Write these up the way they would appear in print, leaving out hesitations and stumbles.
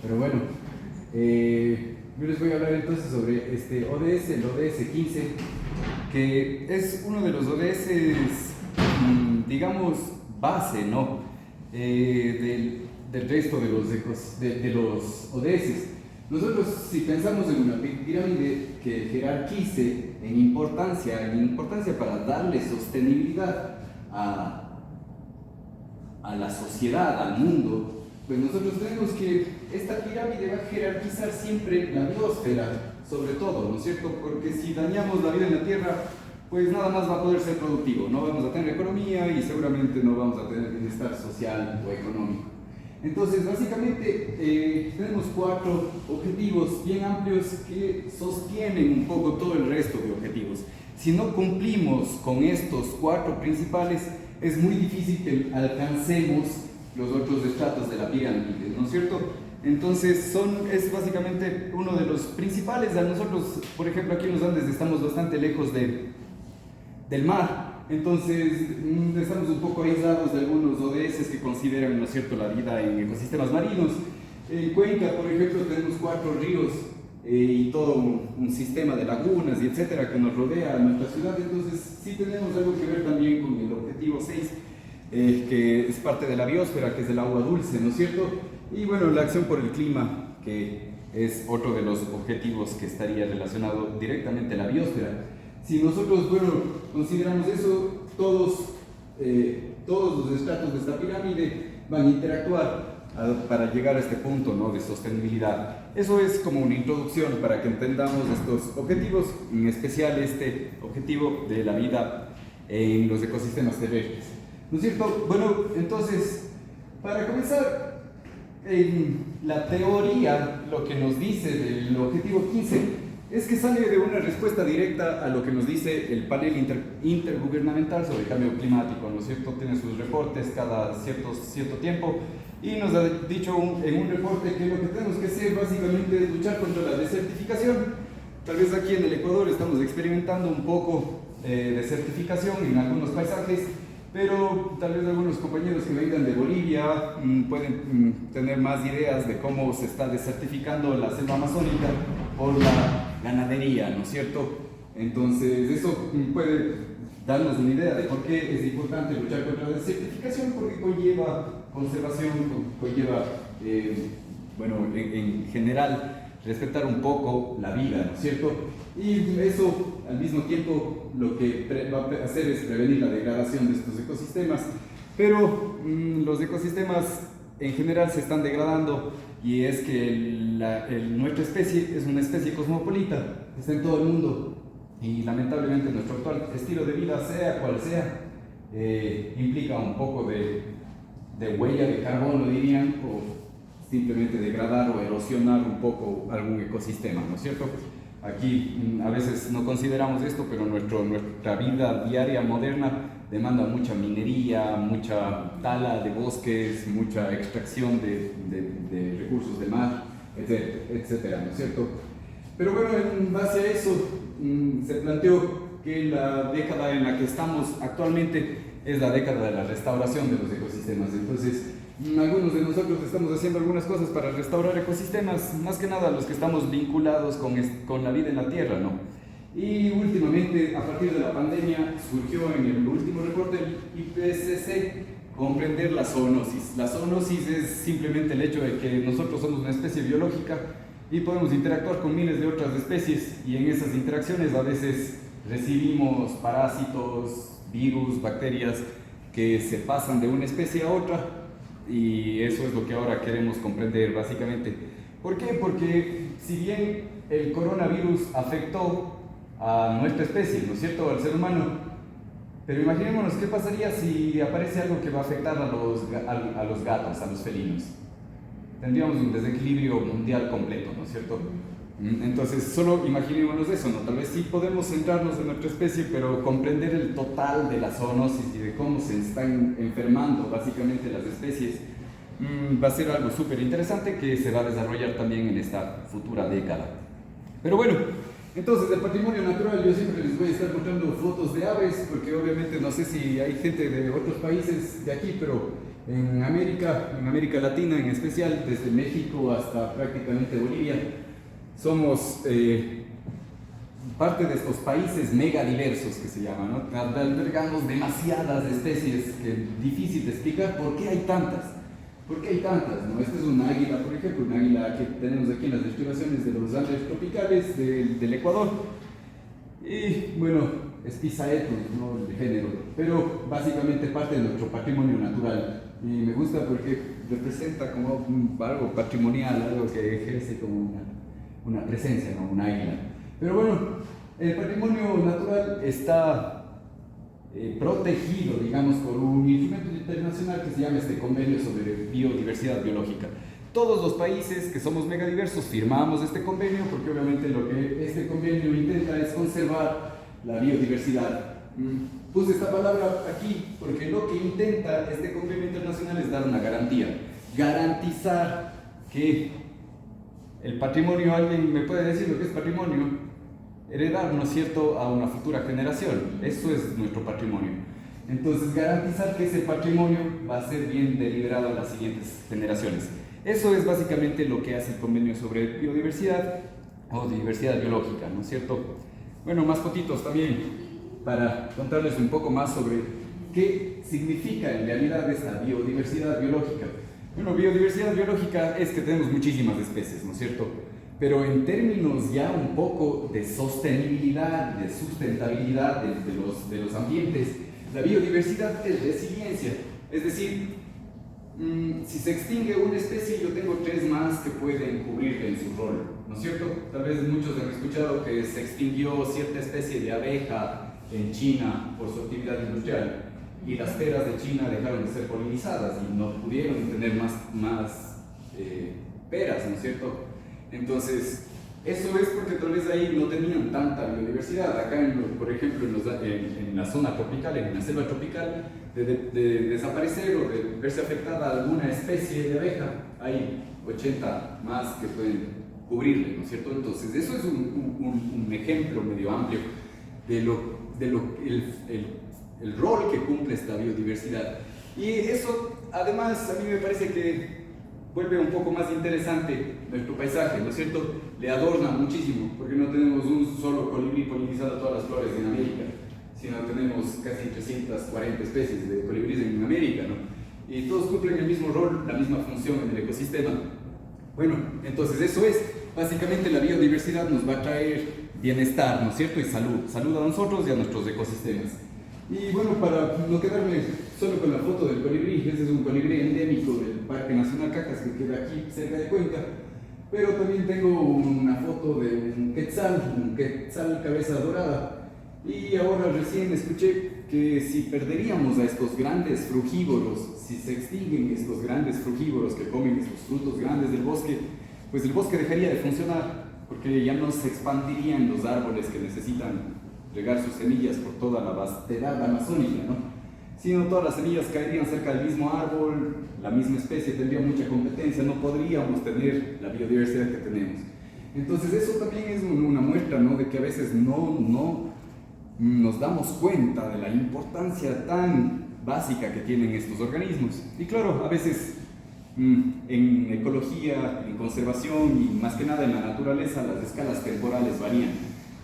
Pero bueno, yo les voy a hablar entonces sobre este ODS, el ODS 15, que es uno de los ODS, digamos, base, ¿no? Del resto de los ODS. Nosotros, si pensamos en una pirámide que jerarquice en importancia para darle sostenibilidad a la sociedad, al mundo, pues nosotros tenemos que esta pirámide va a jerarquizar siempre la biosfera, sobre todo, ¿no es cierto? Porque si dañamos la vida en la Tierra, pues nada más va a poder ser productivo, no vamos a tener economía y seguramente no vamos a tener bienestar social o económico. Entonces, básicamente, tenemos 4 objetivos bien amplios que sostienen un poco todo el resto de objetivos. Si no cumplimos con estos 4 principales, es muy difícil que alcancemos los otros estratos de la pirámide, ¿no es cierto? Entonces, es básicamente uno de los principales. A nosotros, por ejemplo, aquí en los Andes estamos bastante lejos del mar. Entonces, estamos un poco aislados de algunos ODS que consideran, ¿no es cierto?, la vida en ecosistemas marinos. En Cuenca, por ejemplo, tenemos 4 ríos y todo un sistema de lagunas y etcétera que nos rodea a nuestra ciudad. Entonces, sí tenemos algo que ver también con el objetivo 6, que es parte de la biosfera, que es el agua dulce, ¿no es cierto? Y bueno, la acción por el clima, que es otro de los objetivos que estaría relacionado directamente a la biosfera. Si nosotros, consideramos eso, todos los estratos de esta pirámide van a interactuar para llegar a este punto, ¿no?, de sostenibilidad. Eso es como una introducción para que entendamos estos objetivos, en especial este objetivo de la vida en los ecosistemas terrestres, ¿no es cierto? Bueno, entonces, para comenzar, en la teoría, lo que nos dice del objetivo 15 es que sale de una respuesta directa a lo que nos dice el panel intergubernamental sobre cambio climático, ¿no es cierto? Tiene sus reportes cada cierto tiempo y nos ha dicho en un reporte que lo que tenemos que hacer básicamente es luchar contra la desertificación. Tal vez aquí en el Ecuador estamos experimentando un poco de desertificación en algunos paisajes, pero tal vez algunos compañeros que vengan de Bolivia pueden tener más ideas de cómo se está desertificando la selva amazónica por la ganadería, ¿no es cierto? Entonces, eso puede darnos una idea de por qué es importante luchar contra la desertificación, porque conlleva conservación, conlleva, en general, respetar un poco la vida, ¿no es cierto? Y eso, al mismo tiempo, lo que va a hacer es prevenir la degradación de estos ecosistemas. Pero los ecosistemas en general se están degradando, y es que nuestra especie es una especie cosmopolita, está en todo el mundo, y lamentablemente nuestro actual estilo de vida, sea cual sea, implica un poco de huella de carbono, dirían, o simplemente degradar o erosionar un poco algún ecosistema, ¿no es cierto? Aquí a veces no consideramos esto, pero nuestra vida diaria moderna demanda mucha minería, mucha tala de bosques, mucha extracción de recursos de mar, etcétera, ¿no es cierto? Pero bueno, en base a eso se planteó que la década en la que estamos actualmente es la década de la restauración de los ecosistemas. Entonces, algunos de nosotros estamos haciendo algunas cosas para restaurar ecosistemas, más que nada los que estamos vinculados con la vida en la Tierra, ¿no? Y últimamente, a partir de la pandemia, surgió en el último reporte del IPCC comprender la zoonosis. La zoonosis es simplemente el hecho de que nosotros somos una especie biológica y podemos interactuar con miles de otras especies, y en esas interacciones a veces recibimos parásitos, virus, bacterias que se pasan de una especie a otra, y eso es lo que ahora queremos comprender básicamente. ¿Por qué? Porque si bien el coronavirus afectó a nuestra especie, ¿no es cierto?, al ser humano, pero imaginémonos qué pasaría si aparece algo que va a afectar a los gatos, a los felinos. Tendríamos un desequilibrio mundial completo, ¿no es cierto? Entonces, solo imaginémonos eso, ¿no? Tal vez sí podemos centrarnos en nuestra especie, pero comprender el total de la zoonosis y de cómo se están enfermando básicamente las especies va a ser algo súper interesante que se va a desarrollar también en esta futura década. Pero bueno, entonces del patrimonio natural yo siempre les voy a estar mostrando fotos de aves, porque obviamente no sé si hay gente de otros países de aquí, pero En América Latina en especial, desde México hasta prácticamente Bolivia, somos parte de estos países megadiversos que se llaman, ¿no? Albergamos demasiadas especies que es difícil de explicar por qué hay tantas. ¿Por qué hay tantas? ¿No? Este es un águila, por ejemplo, un águila que tenemos aquí en las estribaciones de los Andes tropicales del Ecuador. Y bueno, es Pisaetus, ¿no? El género, pero básicamente parte de nuestro patrimonio natural. Y me gusta porque representa como algo patrimonial, algo que ejerce como una presencia, ¿no? Un águila. Pero bueno, el patrimonio natural está protegido, digamos, por un instrumento internacional que se llama este Convenio sobre Biodiversidad Biológica. Todos los países que somos megadiversos firmamos este convenio porque obviamente lo que este convenio intenta es conservar la biodiversidad. Puse esta palabra aquí porque lo que intenta este convenio internacional es dar una garantía, garantizar que el patrimonio, alguien me puede decir lo que es patrimonio, heredar, ¿no es cierto?, a una futura generación. Eso es nuestro patrimonio. Entonces, garantizar que ese patrimonio va a ser bien deliberado a las siguientes generaciones. Eso es básicamente lo que hace el convenio sobre biodiversidad o diversidad biológica, ¿no es cierto? Bueno, más fotitos también para contarles un poco más sobre qué significa en realidad esta biodiversidad biológica. Bueno, biodiversidad biológica es que tenemos muchísimas especies, ¿no es cierto? Pero en términos ya un poco de sostenibilidad, de sustentabilidad de los ambientes, la biodiversidad es resiliencia. Es decir, si se extingue una especie, yo tengo 3 más que pueden cubrirle en su rol, ¿no es cierto? Tal vez muchos han escuchado que se extinguió cierta especie de abeja en China por su actividad industrial y las peras de China dejaron de ser polinizadas y no pudieron tener más peras, ¿no es cierto? Entonces, eso es porque tal vez ahí no tenían tanta biodiversidad. Acá, por ejemplo, en la zona tropical, en la selva tropical, de desaparecer o de verse afectada alguna especie de abeja, hay 80 más que pueden cubrirle, ¿no es cierto? Entonces, eso es un ejemplo medio amplio de el rol que cumple esta biodiversidad. Y eso, además, a mí me parece que vuelve un poco más interesante nuestro paisaje, ¿no es cierto? Le adorna muchísimo, porque no tenemos un solo colibrí polinizando todas las flores en América, sino tenemos casi 340 especies de colibríes en América, ¿no? Y todos cumplen el mismo rol, la misma función en el ecosistema. Bueno, entonces eso es, básicamente la biodiversidad nos va a traer bienestar, ¿no es cierto? Y salud a nosotros y a nuestros ecosistemas. Y bueno, para no quedarme solo con la foto del colibrí, ese es un colibrí endémico del Parque Nacional Cacas que queda aquí cerca de Cuenca, pero también tengo una foto de un quetzal cabeza dorada. Y ahora recién escuché que si perderíamos a estos grandes frugívoros, si se extinguen estos grandes frugívoros que comen estos frutos grandes del bosque, pues el bosque dejaría de funcionar, porque ya no se expandirían los árboles que necesitan regar sus semillas por toda la vastedad amazónica, ¿no? Sino todas las semillas caerían cerca del mismo árbol, la misma especie tendría mucha competencia, no podríamos tener la biodiversidad que tenemos. Entonces eso también es una muestra, ¿no?, de que a veces no nos damos cuenta de la importancia tan básica que tienen estos organismos. Y claro, a veces en ecología, en conservación y más que nada en la naturaleza, las escalas temporales varían.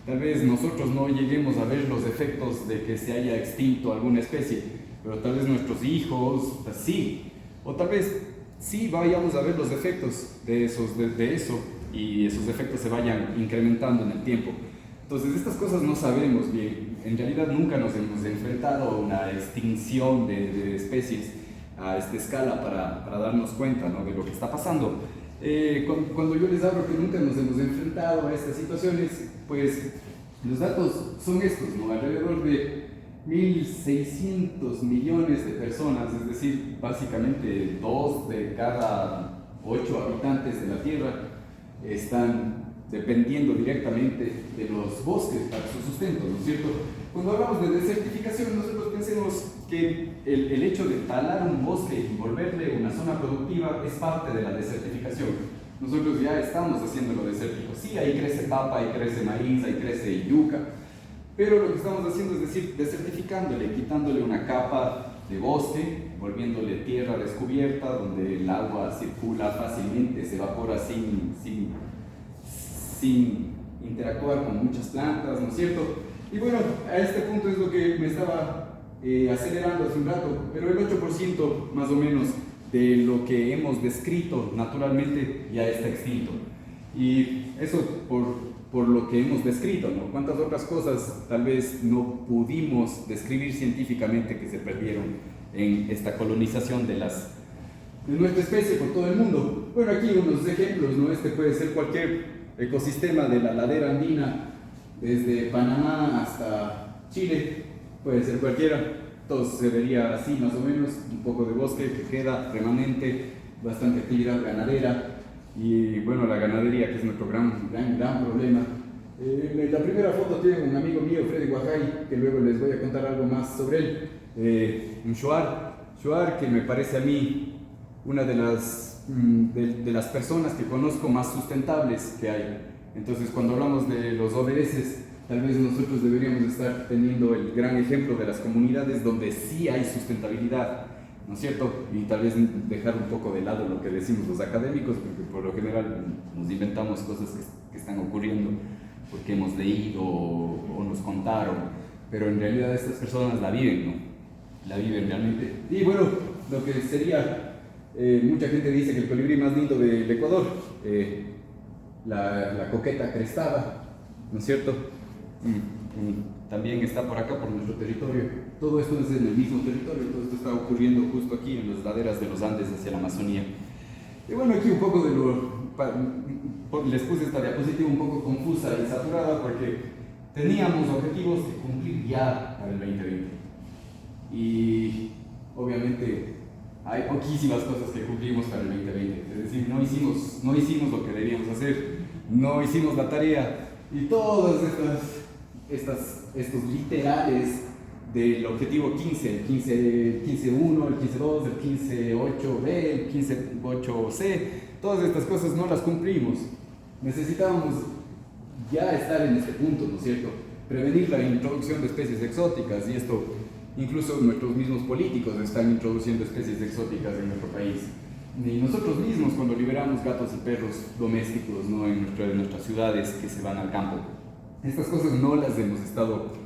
Tal vez nosotros no lleguemos a ver los efectos de que se haya extinto alguna especie, pero tal vez nuestros hijos, pues sí, o tal vez sí vayamos a ver los efectos de eso y esos efectos se vayan incrementando en el tiempo. Entonces estas cosas no sabemos bien, en realidad nunca nos hemos enfrentado a una extinción de especies a esta escala para darnos cuenta, ¿no?, de lo que está pasando. Cuando yo les hablo que nunca nos hemos enfrentado a estas situaciones, pues los datos son estos, ¿no? Alrededor de 1.600 millones de personas, es decir, básicamente 2 de cada 8 habitantes de la Tierra están dependiendo directamente de los bosques para su sustento, ¿no es cierto? Cuando hablamos de desertificación, nosotros pensemos que el hecho de talar un bosque y volverle una zona productiva es parte de la desertificación. Nosotros ya estamos haciéndolo desértico. Sí, ahí crece papa, ahí crece maíz, ahí crece yuca, pero lo que estamos haciendo es decir, desertificándole, quitándole una capa de bosque, volviéndole tierra descubierta, donde el agua circula fácilmente, se evapora sin interactuar con muchas plantas, ¿no es cierto? Y bueno, a este punto es lo que me estaba acelerando hace un rato, pero el 8% más o menos de lo que hemos descrito naturalmente ya está extinto. Y eso por lo que hemos descrito, ¿no? ¿Cuántas otras cosas tal vez no pudimos describir científicamente que se perdieron en esta colonización de nuestra especie por todo el mundo? Bueno, aquí unos ejemplos, ¿no? Este puede ser cualquier ecosistema de la ladera andina, desde Panamá hasta Chile, puede ser cualquiera, todo se vería así más o menos, un poco de bosque que queda remanente, bastante actividad ganadera. Y bueno, la ganadería, que es nuestro gran problema. La primera foto tiene un amigo mío, Freddy Guajay, que luego les voy a contar algo más sobre él. Un Shuar, que me parece a mí una de las personas que conozco más sustentables que hay. Entonces, cuando hablamos de los ODS, tal vez nosotros deberíamos estar teniendo el gran ejemplo de las comunidades donde sí hay sustentabilidad, ¿no es cierto? Y tal vez dejar un poco de lado lo que decimos los académicos, porque por lo general nos inventamos cosas que están ocurriendo porque hemos leído o nos contaron, pero en realidad estas personas la viven, ¿no? La viven realmente. Y bueno, lo que sería, mucha gente dice que el colibrí más lindo del Ecuador, la coqueta crestada, ¿no es cierto? También está por acá, por nuestro territorio. Todo esto es en el mismo territorio, todo esto está ocurriendo justo aquí en las laderas de los Andes hacia la Amazonía. Y bueno, aquí un poco les puse esta diapositiva un poco confusa y saturada porque teníamos objetivos que cumplir ya para el 2020. Y obviamente hay poquísimas cosas que cumplimos para el 2020. Es decir, no hicimos lo que debíamos hacer, no hicimos la tarea y todas estos literales del objetivo 15, el 15.1, el 15.2, el 15.8b, el 15.8c, todas estas cosas no las cumplimos. Necesitábamos ya estar en este punto, ¿no es cierto? Prevenir la introducción de especies exóticas, y esto incluso nuestros mismos políticos están introduciendo especies exóticas en nuestro país. Y nosotros mismos, cuando liberamos gatos y perros domésticos, ¿no? en nuestras ciudades que se van al campo, estas cosas no las hemos estado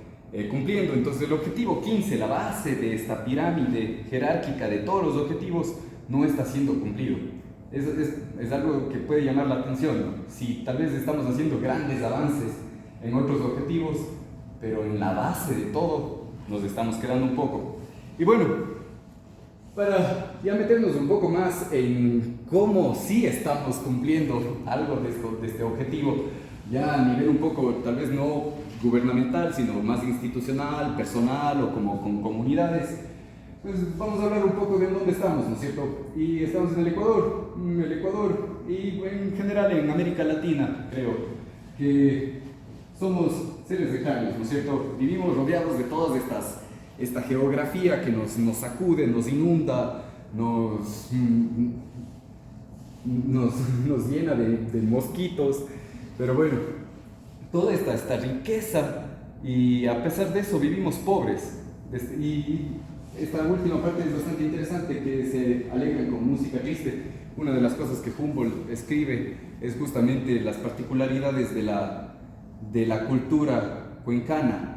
cumpliendo. Entonces el objetivo 15, la base de esta pirámide jerárquica de todos los objetivos, no está siendo cumplido. Es algo que puede llamar la atención, ¿no? Si tal vez estamos haciendo grandes avances en otros objetivos, pero en la base de todo nos estamos quedando un poco. Y bueno, para ya meternos un poco más en cómo sí estamos cumpliendo algo de este objetivo, ya a nivel un poco, tal vez no gubernamental, sino más institucional, personal o como con comunidades, pues vamos a hablar un poco de dónde estamos, ¿no es cierto? Y estamos en el Ecuador y en general en América Latina, creo, que somos seres extraños, ¿no es cierto? Vivimos rodeados de todas esta geografía que nos sacude, nos inunda, nos llena de mosquitos, pero bueno, toda esta riqueza, y a pesar de eso vivimos pobres. Y esta última parte es bastante interesante, que se alegran con música triste. Una de las cosas que Humboldt escribe es justamente las particularidades de la cultura cuencana,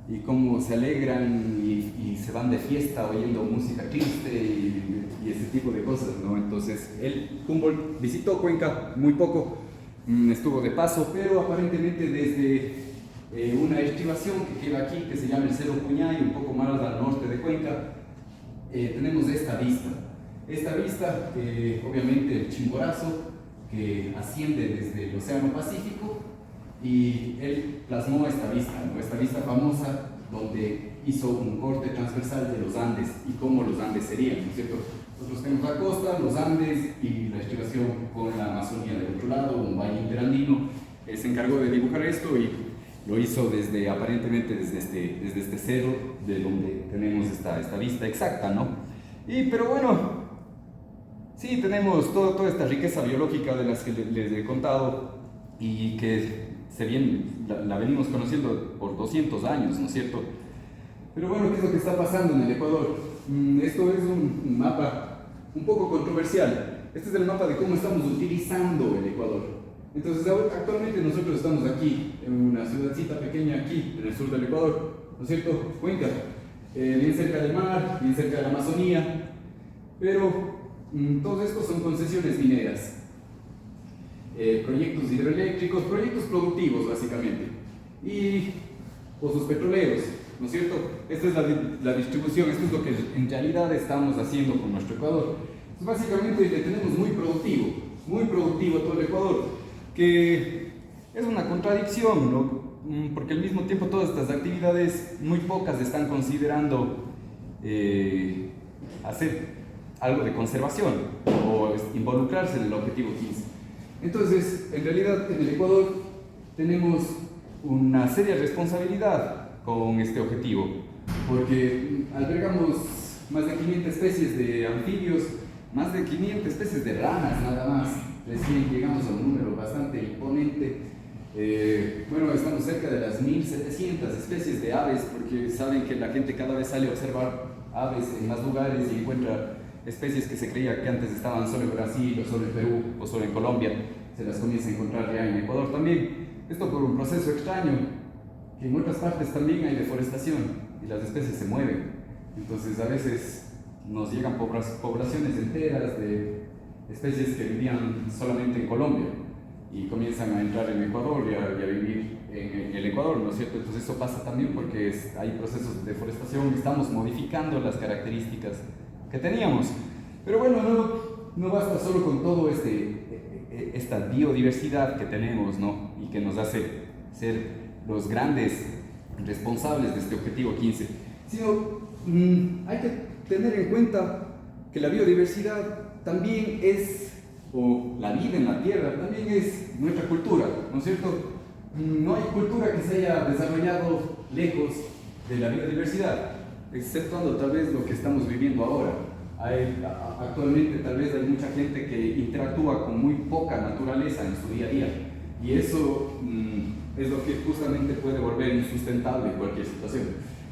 y cómo se alegran y se van de fiesta oyendo música triste y ese tipo de cosas, ¿no? Entonces, Humboldt visitó Cuenca muy poco, estuvo de paso, pero aparentemente desde una estribación que queda aquí, que se llama el Cerro Puñay, un poco más al norte de Cuenca, tenemos esta vista. Esta vista, obviamente el Chimborazo, que asciende desde el Océano Pacífico, y él plasmó esta vista, ¿no? Esta vista famosa donde hizo un corte transversal de los Andes y cómo los Andes serían, ¿no es cierto? Nosotros tenemos la costa, los Andes y la estribación con la Amazonía del otro lado, un valle interandino. Él se encargó de dibujar esto y lo hizo aparentemente desde este cerro, de donde tenemos esta vista exacta, ¿no? Pero bueno, sí, tenemos toda esta riqueza biológica de las que les he contado y que la venimos conociendo por 200 años, ¿no es cierto? Pero bueno, ¿qué es lo que está pasando en el Ecuador? esto es un mapa un poco controversial. Este es el mapa de cómo estamos utilizando el Ecuador. Entonces, actualmente nosotros estamos aquí, en una ciudadcita pequeña aquí, en el sur del Ecuador, ¿no es cierto? Cuenca, bien cerca del mar, bien cerca de la Amazonía, pero todos estos son concesiones mineras, proyectos hidroeléctricos, proyectos productivos básicamente, y pozos petroleros, ¿no es cierto? Esta es la distribución, esto es lo que en realidad estamos haciendo con nuestro Ecuador. Entonces, básicamente le tenemos muy productivo todo el Ecuador, que es una contradicción, ¿no? Porque al mismo tiempo todas estas actividades, muy pocas están considerando hacer algo de conservación o involucrarse en el objetivo 15. Entonces, en realidad en el Ecuador tenemos una seria responsabilidad con este objetivo, porque albergamos más de 500 especies de anfibios, más de 500 especies de ranas nada más. Recién llegamos a un número bastante imponente. Bueno, estamos cerca de las 1700 especies de aves, porque saben que la gente cada vez sale a observar aves en más lugares y encuentra especies que se creía que antes estaban solo en Brasil, o solo en Perú, o solo en Colombia, se las comienza a encontrar ya en Ecuador también. Esto por un proceso extraño, que en otras partes también hay deforestación y las especies se mueven. Entonces a veces nos llegan poblaciones enteras de especies que vivían solamente en Colombia y comienzan a entrar en Ecuador y a vivir en el Ecuador, ¿no es cierto? Entonces eso pasa también porque hay procesos de deforestación, estamos modificando las características que teníamos. Pero bueno, no basta solo con todo esta biodiversidad que tenemos, ¿no? Y que nos hace ser los grandes responsables de este objetivo 15, sino hay que tener en cuenta que la biodiversidad también es, o la vida en la tierra también es nuestra cultura, ¿no es cierto? No hay cultura que se haya desarrollado lejos de la biodiversidad, exceptuando tal vez lo que estamos viviendo ahora. Actualmente tal vez hay mucha gente que interactúa con muy poca naturaleza en su día a día, y eso es lo que justamente puede volver insustentable cualquier situación.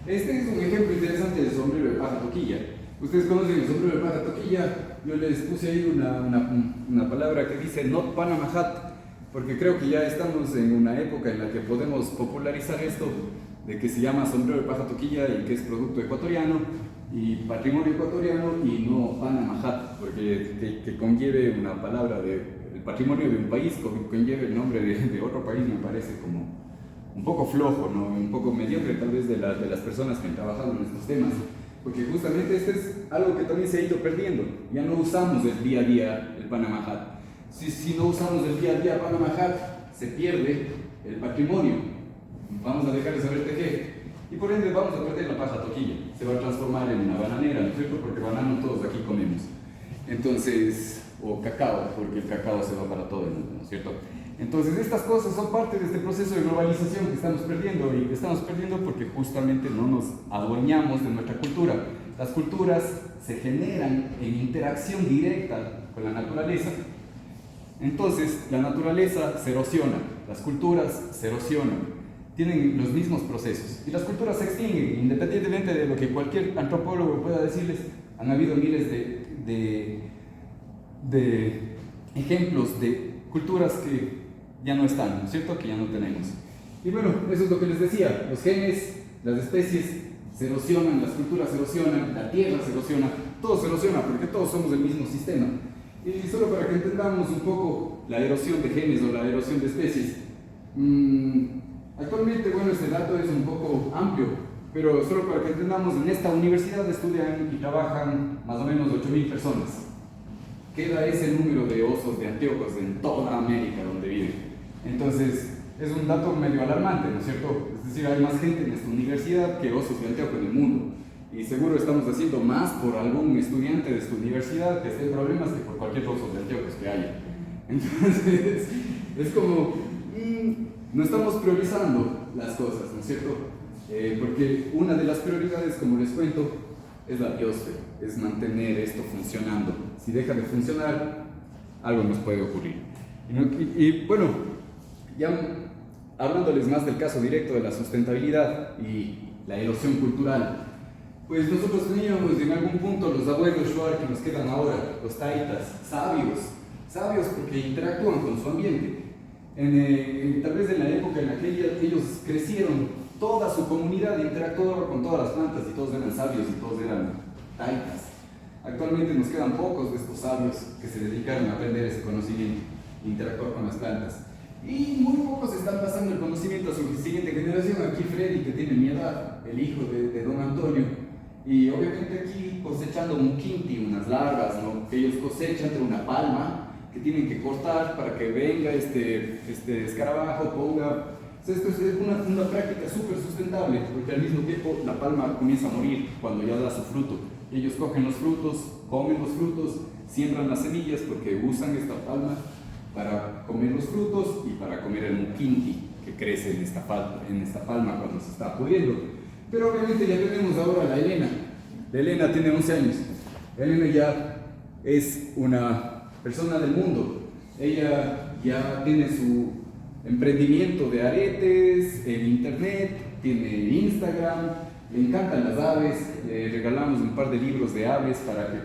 Este es un ejemplo interesante del sombrero de paja toquilla. Ustedes conocen el sombrero de paja toquilla. Yo les puse ahí una palabra que dice Not Panama Hat, porque creo que ya estamos en una época en la que podemos popularizar esto de que se llama sombrero de paja toquilla y que es producto ecuatoriano y patrimonio ecuatoriano, y no Panama Hat, porque que conlleve una palabra el patrimonio de un país, conlleve el nombre de otro país, me parece como un poco flojo, ¿no? Un poco mediocre tal vez de las personas que han trabajado en estos temas, porque justamente este es algo que también se ha ido perdiendo. Ya no usamos el día a día el Panama Hat. Si no usamos el día a día Panama Hat, se pierde el patrimonio. Vamos a dejar de saber tejer y por ende vamos a perder la paja toquilla. Se va a transformar en una bananera, ¿no es cierto? Porque banano todos aquí comemos. Entonces, o cacao, porque el cacao se va para todo el mundo, ¿no es cierto? Entonces estas cosas son parte de este proceso de globalización que estamos perdiendo, y que estamos perdiendo porque justamente no nos adueñamos de nuestra cultura. Las culturas se generan en interacción directa con la naturaleza. Entonces la naturaleza se erosiona, las culturas se erosionan, tienen los mismos procesos y las culturas se extinguen independientemente de lo que cualquier antropólogo pueda decirles. Han habido miles de ejemplos de culturas que ya no están, ¿no es cierto? Que ya no tenemos. Y bueno, eso es lo que les decía, los genes, las especies se erosionan, las culturas se erosionan, la tierra se erosiona, todo se erosiona porque todos somos del mismo sistema. Y solo para que entendamos un poco la erosión de genes o la erosión de especies, actualmente, bueno, este dato es un poco amplio, pero solo para que entendamos, en esta universidad estudian y trabajan más o menos 8.000 personas. Queda ese número de osos de anteojos en toda América donde viven. Entonces, es un dato medio alarmante, ¿no es cierto? Es decir, hay más gente en esta universidad que osos de anteojos en el mundo. Y seguro estamos haciendo más por algún estudiante de esta universidad que esté en problemas que por cualquier oso de anteojos que haya. Entonces, es como, no estamos priorizando las cosas, ¿no es cierto? Porque una de las prioridades, como les cuento, es la biosfera, es mantener esto funcionando. Si deja de funcionar, algo nos puede ocurrir. Y bueno, ya hablándoles más del caso directo de la sustentabilidad y la erosión cultural, Pues nosotros teníamos en algún punto los abuelos Shuar que nos quedan ahora, los taitas, sabios porque interactúan con su ambiente. Tal vez en la época en la que ellos crecieron, toda su comunidad interactuaba con todas las plantas y todos eran sabios y todos eran taitas. Actualmente nos quedan pocos de estos sabios que se dedicaron a aprender ese conocimiento, interactuar con las plantas. Y muy pocos están pasando el conocimiento a su siguiente generación. Aquí Freddy, que tiene mi edad, el hijo de don Antonio, y obviamente aquí cosechando un quinti, unas larvas, ¿no? Que ellos cosechan de una palma que tienen que cortar para que venga este escarabajo, ponga. Esto es una práctica súper sustentable, porque al mismo tiempo la palma comienza a morir cuando ya da su fruto. Ellos cogen los frutos, comen los frutos, siembran las semillas porque usan esta palma para comer los frutos y para comer el muquinti que crece en esta palma cuando se está pudriendo. Pero obviamente ya tenemos ahora a la Elena. La Elena tiene 11 años. La Elena ya es una persona del mundo. Ella ya tiene su emprendimiento de aretes en internet, tiene Instagram, le encantan las aves, le regalamos un par de libros de aves para que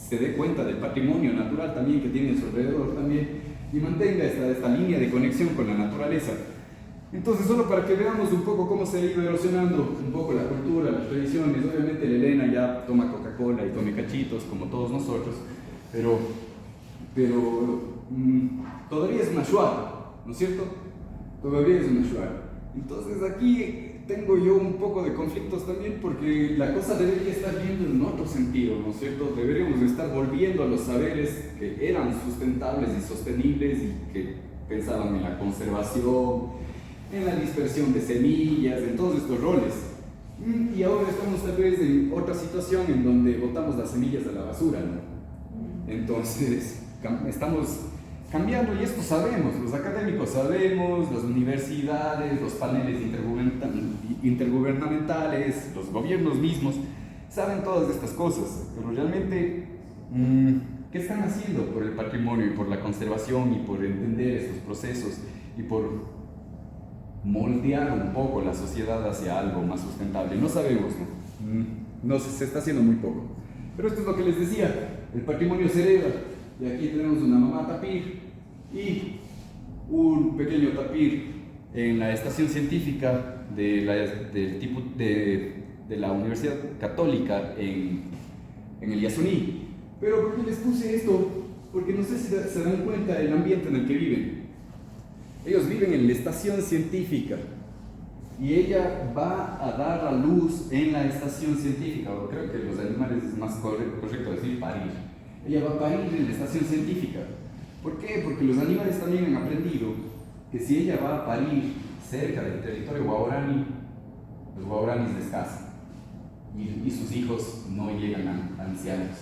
se dé cuenta del patrimonio natural también que tiene a su alrededor también y mantenga esta línea de conexión con la naturaleza. Entonces, solo para que veamos un poco cómo se ha ido erosionando un poco la cultura, las tradiciones. Obviamente la Elena ya toma Coca-Cola y toma cachitos como todos nosotros, pero todavía es una Shuar, ¿no es cierto? Todavía es una Shuar. Entonces aquí tengo yo un poco de conflictos también porque la cosa debería estar yendo en otro sentido, ¿no es cierto? Deberíamos estar volviendo a los saberes que eran sustentables y sostenibles y que pensaban en la conservación, en la dispersión de semillas, en todos estos roles. Y ahora estamos tal vez en otra situación en donde botamos las semillas a la basura, ¿no? Entonces estamos cambiando y esto sabemos, los académicos sabemos, las universidades, los paneles intergubernamentales, los gobiernos mismos, saben todas estas cosas, pero realmente, ¿qué están haciendo por el patrimonio y por la conservación y por entender estos procesos y por moldear un poco la sociedad hacia algo más sustentable? No sabemos, ¿no? No se está haciendo muy poco. Pero esto es lo que les decía, el patrimonio se hereda. Y aquí tenemos una mamá tapir y un pequeño tapir en la estación científica de la Universidad Católica en el Yasuní. Pero ¿por qué les puse esto? Porque no sé si se dan cuenta del ambiente en el que viven. Ellos viven en la estación científica y ella va a dar a luz en la estación científica, o creo que los animales es más correcto decir parir. Ella va a parir en la estación científica. ¿Por qué? Porque los animales también han aprendido que si ella va a parir cerca del territorio guaurani, los guauranis descansan y sus hijos no llegan a ancianos.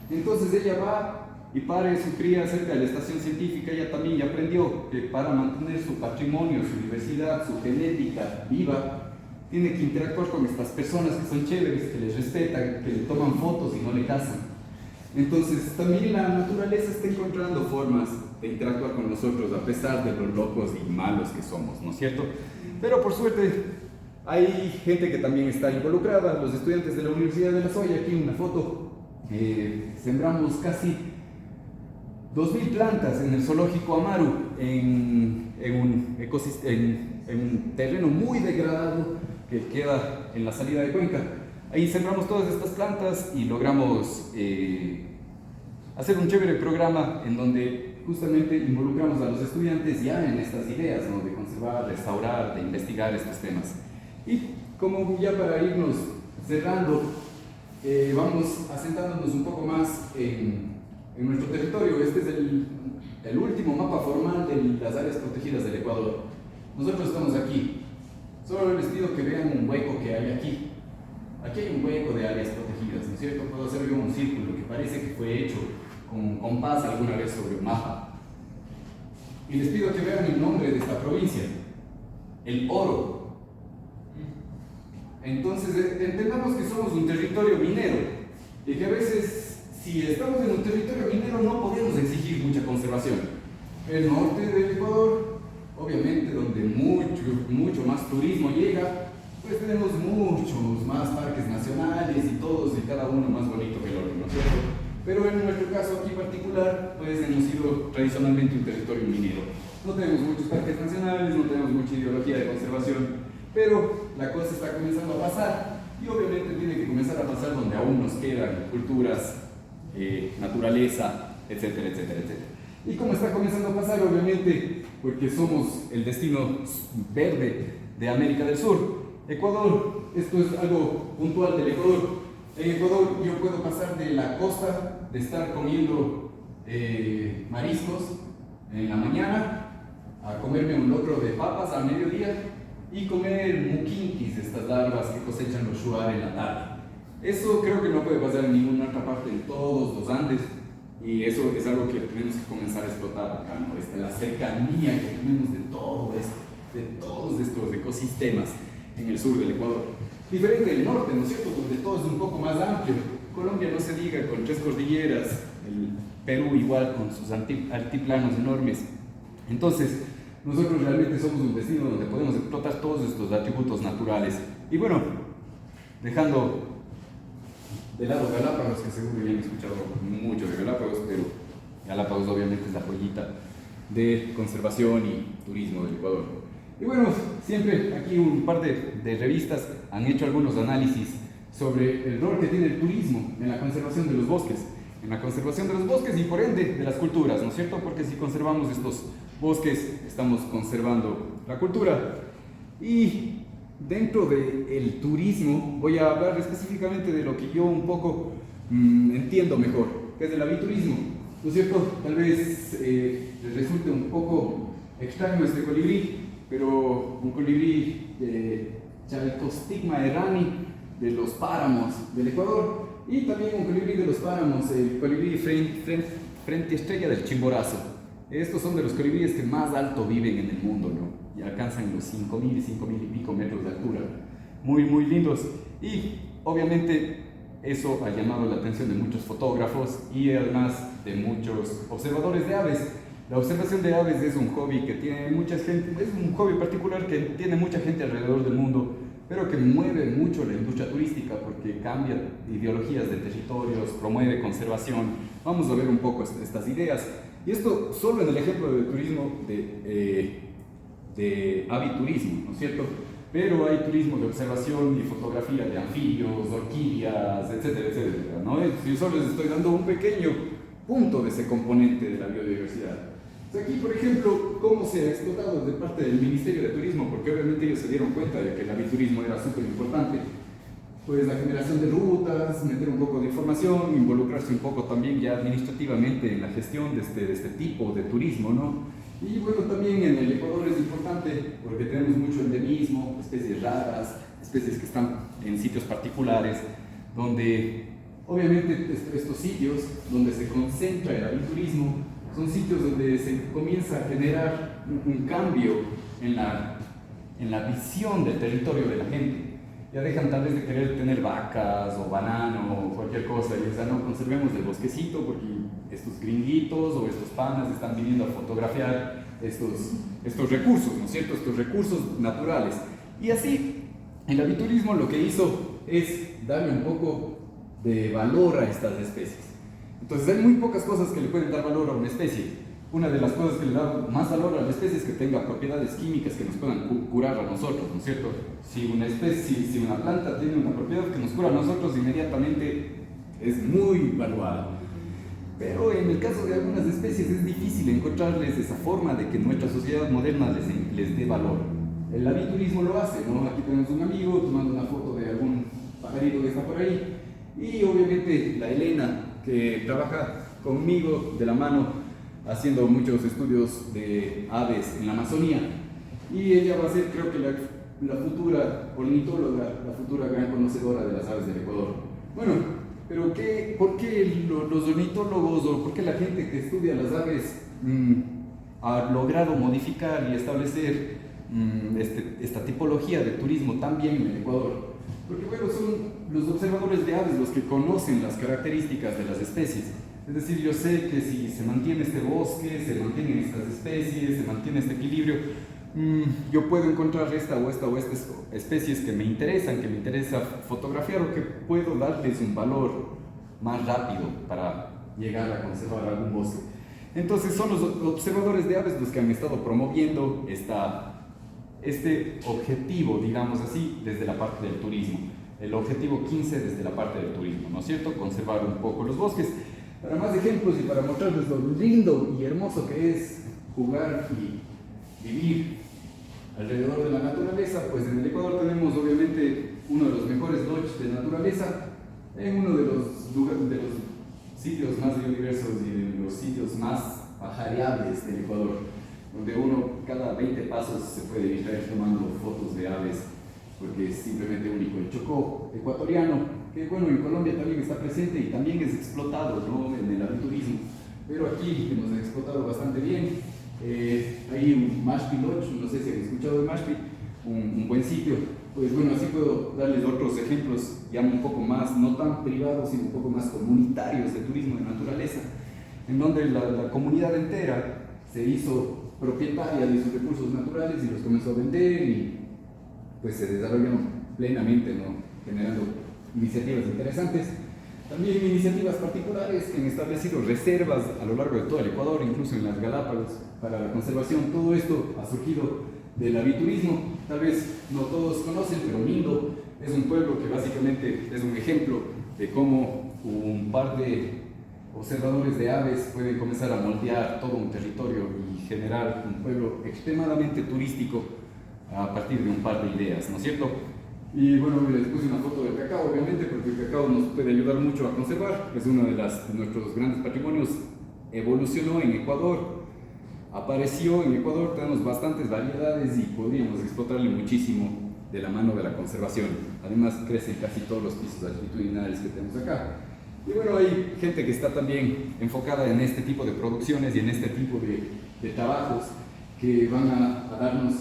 Entonces ella va y pare su cría cerca de la estación científica. Ella también ya aprendió que para mantener su patrimonio, su diversidad, su genética viva, tiene que interactuar con estas personas que son chéveres, que les respetan, que le toman fotos y no le cazan. Entonces también la naturaleza está encontrando formas de interactuar con nosotros a pesar de los locos y malos que somos, ¿no es cierto? Pero por suerte hay gente que también está involucrada, los estudiantes de la Universidad de La Soya. Aquí una foto, sembramos casi 2000 plantas en el zoológico Amaru en un terreno muy degradado que queda en la salida de Cuenca. Ahí sembramos todas estas plantas y logramos hacer un chévere programa en donde justamente involucramos a los estudiantes ya en estas ideas, ¿no? De conservar, restaurar, de investigar estos temas. Y como ya para irnos cerrando, vamos asentándonos un poco más en nuestro territorio. Este es el último mapa formal de las áreas protegidas del Ecuador. Nosotros estamos aquí. Solo les pido que vean un hueco que hay aquí. Aquí hay un hueco de áreas protegidas, ¿no es cierto? Puedo hacer yo un círculo que parece que fue hecho con compás alguna vez sobre un mapa. Y les pido que vean el nombre de esta provincia, el Oro. Entonces, entendamos que somos un territorio minero y que a veces, si estamos en un territorio minero, no podemos exigir mucha conservación. El norte del Ecuador, obviamente, donde mucho más turismo llega, pues tenemos muchos más parques nacionales y todos y cada uno más bonito que el otro, ¿no es cierto? Pero en nuestro caso aquí particular, pues hemos sido tradicionalmente un territorio minero. No tenemos muchos parques nacionales, no tenemos mucha ideología de conservación, pero la cosa está comenzando a pasar y obviamente tiene que comenzar a pasar donde aún nos quedan culturas, naturaleza, etcétera, etcétera, etcétera. Y como está comenzando a pasar, obviamente, porque somos el destino verde de América del Sur, Ecuador, esto es algo puntual del Ecuador. En Ecuador yo puedo pasar de la costa, de estar comiendo mariscos en la mañana, a comerme un locro de papas al mediodía y comer muquinquis, estas larvas que cosechan los shuar en la tarde. Eso creo que no puede pasar en ninguna otra parte de todos los Andes y eso es algo que tenemos que comenzar a explotar acá, ¿no? La cercanía que tenemos de todo esto, de todos estos ecosistemas en el sur del Ecuador. Diferente del norte, ¿no es cierto? Donde todo es un poco más amplio. Colombia no se diga, con 3 cordilleras, el Perú igual con sus altiplanos enormes. Entonces, nosotros realmente somos un destino donde podemos explotar todos estos atributos naturales. Y bueno, dejando de lado Galápagos, que seguro ya han escuchado mucho de Galápagos, pero Galápagos obviamente es la joyita de conservación y turismo del Ecuador. Y bueno, siempre aquí un par de revistas han hecho algunos análisis sobre el rol que tiene el turismo en la conservación de los bosques. En la conservación de los bosques y por ende de las culturas, ¿no es cierto? Porque si conservamos estos bosques, estamos conservando la cultura. Y dentro del turismo voy a hablar específicamente de lo que yo un poco entiendo mejor, que es el aviturismo, ¿no es cierto? Tal vez les resulte un poco extraño este colibrí, pero un colibrí de Chalcostigma errani de los páramos del Ecuador y también un colibrí de los páramos, el colibrí frente estrella del Chimborazo. Estos son de los colibríes que más alto viven en el mundo, ¿no? Y alcanzan los 5.000 y pico metros de altura. Muy, muy lindos. Y obviamente eso ha llamado la atención de muchos fotógrafos y además de muchos observadores de aves. La observación de aves es un hobby que tiene mucha gente, es un hobby particular que tiene mucha gente alrededor del mundo, pero que mueve mucho la industria turística porque cambia ideologías de territorios, promueve conservación. Vamos a ver un poco estas ideas. Y esto solo en el ejemplo del turismo de aviturismo, ¿no es cierto? Pero hay turismo de observación y fotografía de anfibios, orquídeas, etcétera, etcétera, ¿no? Yo solo les estoy dando un pequeño punto de ese componente de la biodiversidad. Aquí, por ejemplo, cómo se ha explotado de parte del Ministerio de Turismo, porque obviamente ellos se dieron cuenta de que el aviturismo era súper importante. Pues la generación de rutas, meter un poco de información, involucrarse un poco también ya administrativamente en la gestión de este tipo de turismo, ¿no? Y bueno, también en el Ecuador es importante porque tenemos mucho endemismo, especies raras, especies que están en sitios particulares, donde obviamente estos sitios donde se concentra el aviturismo son sitios donde se comienza a generar un cambio en la visión del territorio de la gente. Ya dejan tal vez de querer tener vacas o banano o cualquier cosa y dicen, no, conservemos el bosquecito porque estos gringuitos o estos panas están viniendo a fotografiar estos recursos, ¿no es cierto? Estos recursos naturales. Y así, el aviturismo lo que hizo es darle un poco de valor a estas especies. Entonces hay muy pocas cosas que le pueden dar valor a una especie. Una de las cosas que le da más valor a la especie es que tenga propiedades químicas que nos puedan curar a nosotros, ¿no es cierto? Si una planta tiene una propiedad que nos cura a nosotros, inmediatamente es muy valuada. Pero en el caso de algunas especies es difícil encontrarles esa forma de que nuestra sociedad moderna les dé valor. El aviturismo lo hace, ¿no? Aquí tenemos un amigo tomando una foto de algún pajarito que está por ahí y obviamente la Elena, que trabaja conmigo de la mano haciendo muchos estudios de aves en la Amazonía y ella va a ser, creo que la futura ornitóloga, la futura gran conocedora de las aves del Ecuador. Bueno, pero ¿por qué los ornitólogos o por qué la gente que estudia las aves ha logrado modificar y establecer esta tipología de turismo tan bien en el Ecuador? Porque bueno, son los observadores de aves los que conocen las características de las especies. Es decir, yo sé que si se mantiene este bosque, se mantienen estas especies, se mantiene este equilibrio, yo puedo encontrar esta o esta especies que me interesan, que me interesa fotografiar o que puedo darles un valor más rápido para llegar a conservar algún bosque. Entonces son los observadores de aves los que han estado promoviendo este objetivo, digamos así, desde la parte del turismo. El objetivo 15 desde la parte del turismo, ¿no es cierto? Conservar un poco los bosques. Para más ejemplos y para mostrarles lo lindo y hermoso que es jugar y vivir alrededor de la naturaleza, pues en el Ecuador tenemos obviamente uno de los mejores lodges de naturaleza, en uno de los sitios más biodiversos y de los sitios más pajareables del Ecuador, donde uno cada 20 pasos se puede distraer tomando fotos de aves, porque es simplemente único. El Chocó ecuatoriano, que bueno, en Colombia también está presente y también es explotado, ¿no?, en el aventurismo, pero aquí hemos explotado bastante bien. Hay un Mashpi Lodge, no sé si han escuchado de Mashpi, un buen sitio. Pues bueno, así puedo darles otros ejemplos ya un poco más, no tan privados, sino un poco más comunitarios de turismo de naturaleza, en donde la comunidad entera se hizo propietaria de sus recursos naturales y los comenzó a vender y pues se desarrollaron plenamente, ¿no?, generando iniciativas interesantes. También iniciativas particulares que han establecido reservas a lo largo de todo el Ecuador, incluso en las Galápagos, para la conservación. Todo esto ha surgido del aviturismo. Tal vez no todos conocen, pero Lindo es un pueblo que básicamente es un ejemplo de cómo un par de observadores de aves pueden comenzar a moldear todo un territorio y generar un pueblo extremadamente turístico a partir de un par de ideas, ¿no es cierto? Y bueno, les puse una foto del cacao, obviamente, porque el cacao nos puede ayudar mucho a conservar. Es uno de nuestros grandes patrimonios. Evolucionó en Ecuador, apareció en Ecuador, tenemos bastantes variedades y podríamos explotarle muchísimo de la mano de la conservación. Además, crecen casi todos los pisos altitudinales que tenemos acá. Y bueno, hay gente que está también enfocada en este tipo de producciones y en este tipo de trabajos que van a darnos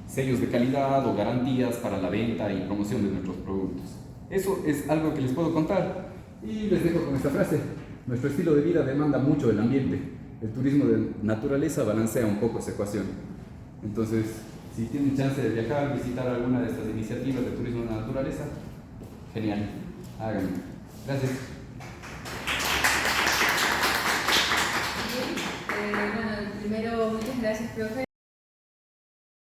sellos de calidad o garantías para la venta y promoción de nuestros productos. Eso es algo que les puedo contar y les dejo con esta frase: nuestro estilo de vida demanda mucho del ambiente. El turismo de naturaleza balancea un poco esa ecuación. Entonces, si tienen chance de viajar, visitar alguna de estas iniciativas de turismo de naturaleza, genial, háganlo. Gracias. Bien, bueno, primero muchas gracias, profe.